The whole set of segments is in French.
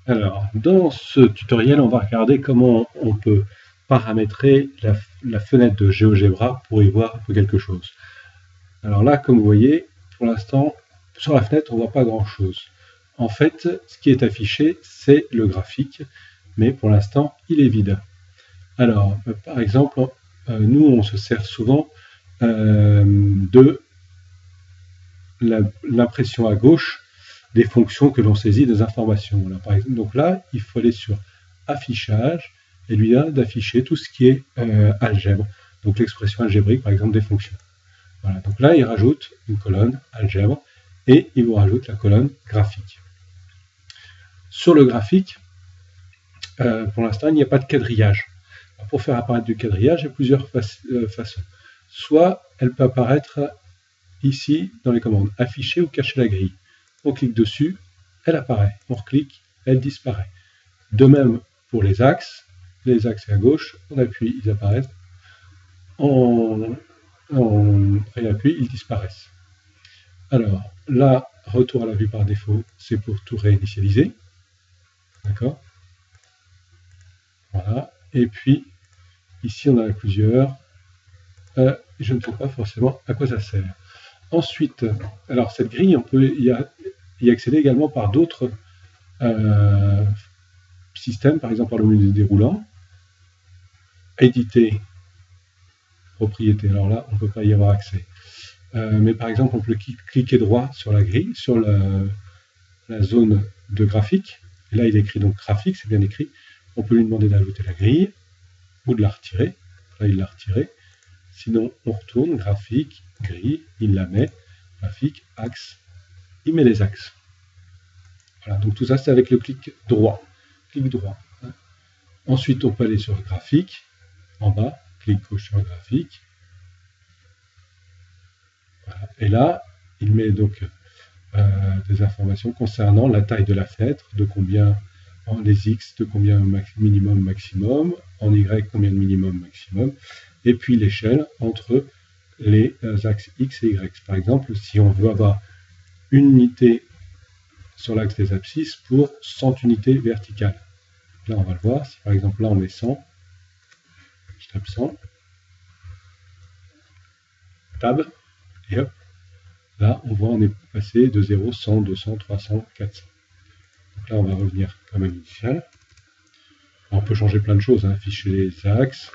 Alors, dans ce tutoriel, on va regarder comment on peut paramétrer la fenêtre de GeoGebra pour y voir quelque chose. Alors là, comme vous voyez, pour l'instant, sur la fenêtre, on ne voit pas grand-chose. En fait, ce qui est affiché, c'est le graphique, mais pour l'instant, il est vide. Alors, par exemple, nous, on se sert souvent de l'impression à gauche des fonctions que l'on saisit des informations. Là, par exemple, donc là, il faut aller sur affichage et lui d'afficher tout ce qui est algèbre. Donc l'expression algébrique, par exemple, des fonctions. Voilà, donc là, il rajoute une colonne algèbre et il vous rajoute la colonne graphique. Sur le graphique, pour l'instant, il n'y a pas de quadrillage. Alors, pour faire apparaître du quadrillage, il y a plusieurs façons. Soit elle peut apparaître ici dans les commandes, afficher ou cacher la grille. On clique dessus, elle apparaît. On reclique, elle disparaît. De même pour les axes à gauche, on appuie, ils apparaissent. On réappuie, ils disparaissent. Alors là, retour à la vue par défaut, c'est pour tout réinitialiser. D'accord? Voilà. Et puis, ici, on en a plusieurs. Je ne sais pas forcément à quoi ça sert. Ensuite, alors cette grille, on peut y accéder également par d'autres systèmes, par exemple par le menu déroulant. Éditer, propriété. Alors là, on ne peut pas y avoir accès. Mais par exemple, on peut cliquer droit sur la grille, sur la zone de graphique. Et là, il est écrit donc graphique, c'est bien écrit. On peut lui demander d'ajouter la grille ou de la retirer. Là, il l'a retirée. Sinon, on retourne, graphique, grille, il la met, graphique, axe, il met les axes. Voilà, donc tout ça, c'est avec le clic droit. Clic droit. Ensuite, on peut aller sur le graphique, en bas, clic gauche sur le graphique. Voilà. Et là, il met donc des informations concernant la taille de la fenêtre, de combien en les X, de combien minimum, maximum, en Y, combien de minimum, maximum, et puis l'échelle entre les axes X et Y. Par exemple, si on veut avoir une unité sur l'axe des abscisses pour 100 unités verticales. Là, on va le voir. Si par exemple, là, on met 100, je tape 100, tab, et hop, là, on voit, on est passé de 0, 100, 200, 300, 400. Donc là, on va revenir comme initial. On peut changer plein de choses, hein, afficher les axes.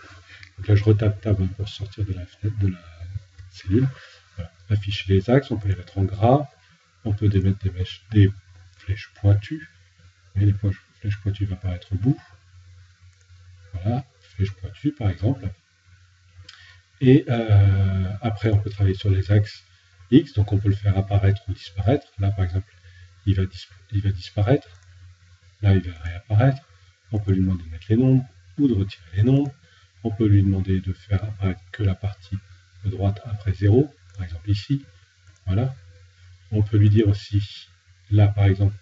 Donc là, je retape tab pour sortir de la fenêtre de la cellule. Voilà. Afficher les axes, on peut les mettre en gras. On peut mettre des flèches pointues. Et les flèches pointues vont apparaître au bout. Voilà, flèche pointue par exemple. Et après, on peut travailler sur les axes X, donc on peut le faire apparaître ou disparaître. Là, par exemple, il va disparaître. Là, il va réapparaître. On peut lui demander de mettre les nombres ou de retirer les nombres. On peut lui demander de faire apparaître que la partie de droite après 0, par exemple ici. Voilà. On peut lui dire aussi, là, par exemple,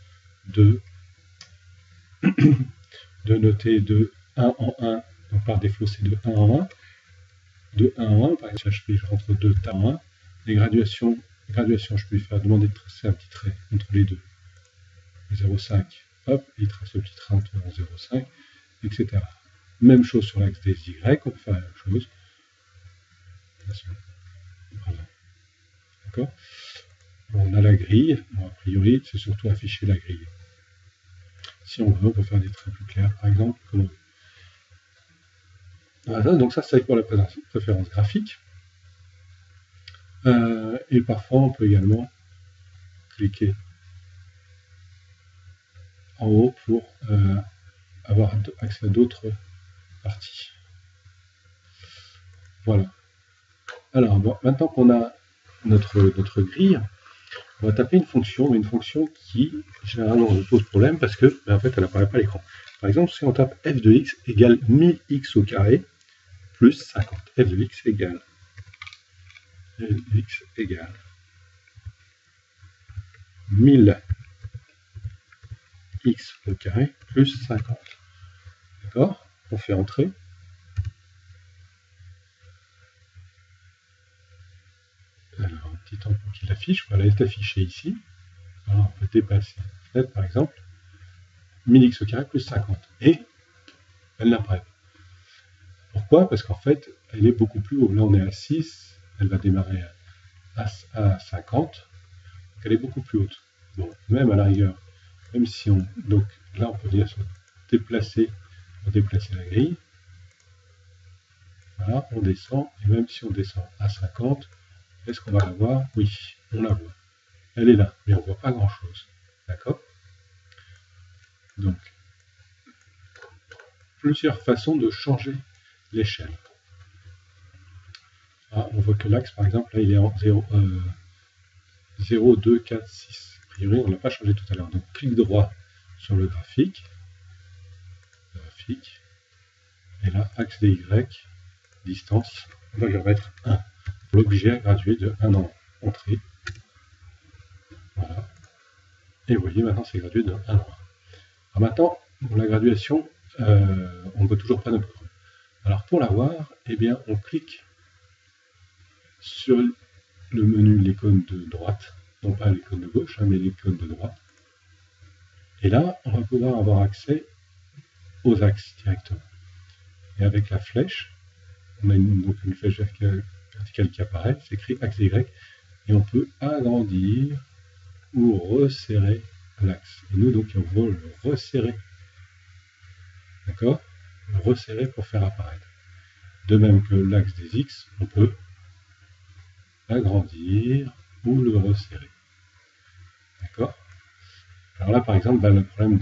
de noter de 1 en 1. Donc par défaut, c'est de 1 en 1. De 1 en 1, par exemple, je rentre 2 en 1. Les graduations, je peux lui faire demander de tracer un petit trait entre les deux. 0,5, hop, il trace le petit trait entre 0,5, etc. Même chose sur l'axe des Y, on peut faire la même chose. Voilà. D'accord. On a la grille. Bon, a priori, c'est surtout afficher la grille. Si on veut, on peut faire des traits plus clairs, par exemple. Voilà, donc ça, c'est pour la préférence graphique. Et parfois, on peut également cliquer en haut pour avoir accès à d'autres parties. Voilà. Alors, bon, maintenant qu'on a notre grille, on va taper une fonction, mais une fonction qui, généralement, nous pose problème parce que, en fait, elle n'apparaît pas à l'écran. Par exemple, si on tape f de x égale 1000x au carré plus 50. F de x égale 1000x au carré plus 50. D'accord? On fait entrer. Alors, un petit temps pour qu'il affiche. Voilà, il est affiché ici. Alors, on peut dépasser la fenêtre, par exemple. 1000x au carré plus 50. Et elle n'apparaît pas. Pourquoi? Parce qu'en fait, elle est beaucoup plus haut. Là, on est à 6, elle va démarrer à 50, donc elle est beaucoup plus haute. Bon, même à la rigueur, même si on... Donc là, on peut venir se déplacer, on déplacer la grille. Voilà, on descend, et même si on descend à 50, est-ce qu'on va la voir? Oui, on la voit. Elle est là, mais on ne voit pas grand-chose. D'accord? Donc, plusieurs façons de changer l'échelle. Ah, on voit que l'axe, par exemple, là, il est en 0, 2, 4, 6. A priori, on ne l'a pas changé tout à l'heure. Donc, clic droit sur le graphique. Et là, axe des Y, distance, on va lui remettre 1. Pour l'obliger à graduer de 1 en entrée. Voilà. Et vous voyez, maintenant, c'est gradué de 1 en 1. Alors maintenant, pour la graduation, on ne voit toujours pas notre creux. Alors, pour l'avoir, eh bien, on clique sur le menu, l'icône de droite, non pas l'icône de gauche, hein, mais l'icône de droite. Et là, on va pouvoir avoir accès aux axes directement. Et avec la flèche, on a donc une flèche verticale qui apparaît, c'est écrit axe Y, et on peut agrandir ou resserrer l'axe. Et nous, donc, on va le resserrer. D'accord? Le resserrer pour faire apparaître. De même que l'axe des X, on peut agrandir ou le resserrer. D'accord? Alors là, par exemple, le problème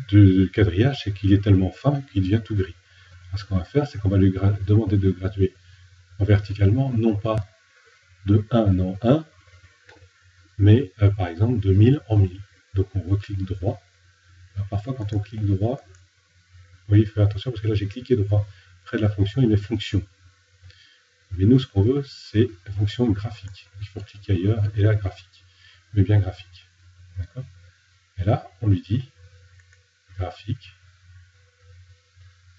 de quadrillage, c'est qu'il est tellement fin qu'il devient tout gris. Alors, ce qu'on va faire, c'est qu'on va lui demander de graduer verticalement, non pas de 1 en 1, mais par exemple de 1000 en 1000. Donc on reclique droit. Alors, parfois, quand on clique droit, vous voyez, il faut faire attention parce que là, j'ai cliqué droit près de la fonction, il met fonction. Mais nous, ce qu'on veut, c'est la fonction graphique. Il faut cliquer ailleurs, et là, graphique. Mais bien graphique. D'accord? Et là, on lui dit graphique.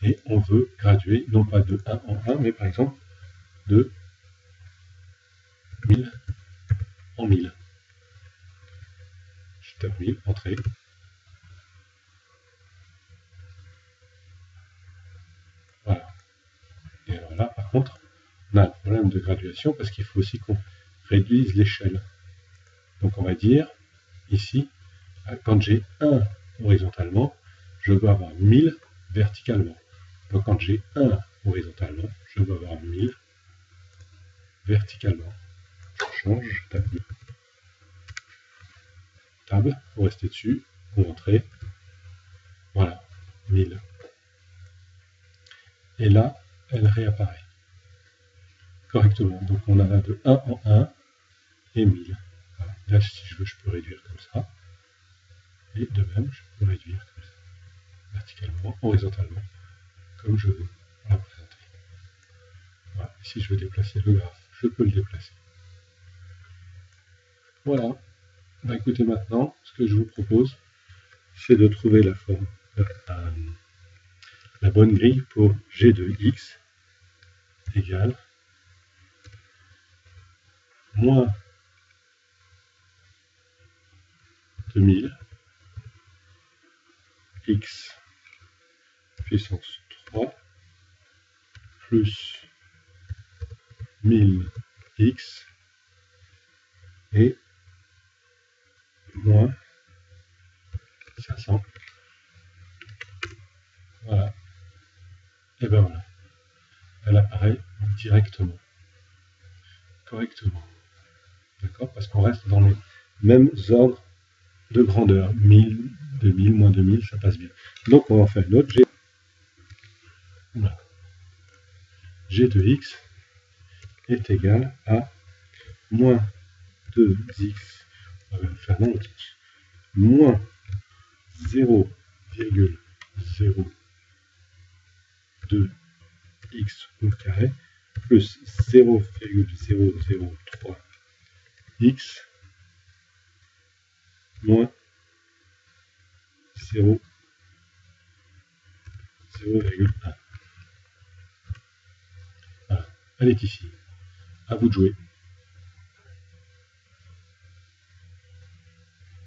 Et on veut graduer, non pas de 1 en 1, mais par exemple de 1000 en 1000. Je tape 1000, entrée. Voilà. Et alors là, par contre, on a un problème de graduation parce qu'il faut aussi qu'on réduise l'échelle. Donc on va dire, ici, quand j'ai 1 horizontalement, je veux avoir 1000 verticalement. Donc quand j'ai 1 horizontalement, je veux avoir 1000 verticalement. Je change, je tape Tab pour rester dessus, pour entrer. Voilà, 1000. Et là, elle réapparaît correctement. Donc on en a de 1 en 1 et 1000. Voilà. Là, si je veux, je peux réduire comme ça. Et de même, je peux réduire comme ça, verticalement, horizontalement, comme je veux, pour la présenter. Voilà. Si je veux déplacer le graphe, je peux le déplacer. Voilà. Bah, écoutez, maintenant, ce que je vous propose, c'est de trouver la forme, la bonne grille pour G de X égale moins 2000 X puissance 3 plus 1000 X et moins 500. Voilà. Et ben voilà. Elle apparaît directement. Correctement. D'accord? Parce qu'on reste dans les mêmes ordres de grandeur. 1000, 2000, moins 2000, ça passe bien. Donc on va en faire une autre. G de X est égal à moins 2x, on va le faire dans l'autre sens, moins 0,02x au carré plus 0,003x moins 0,1. Voilà, elle est ici. À vous de jouer.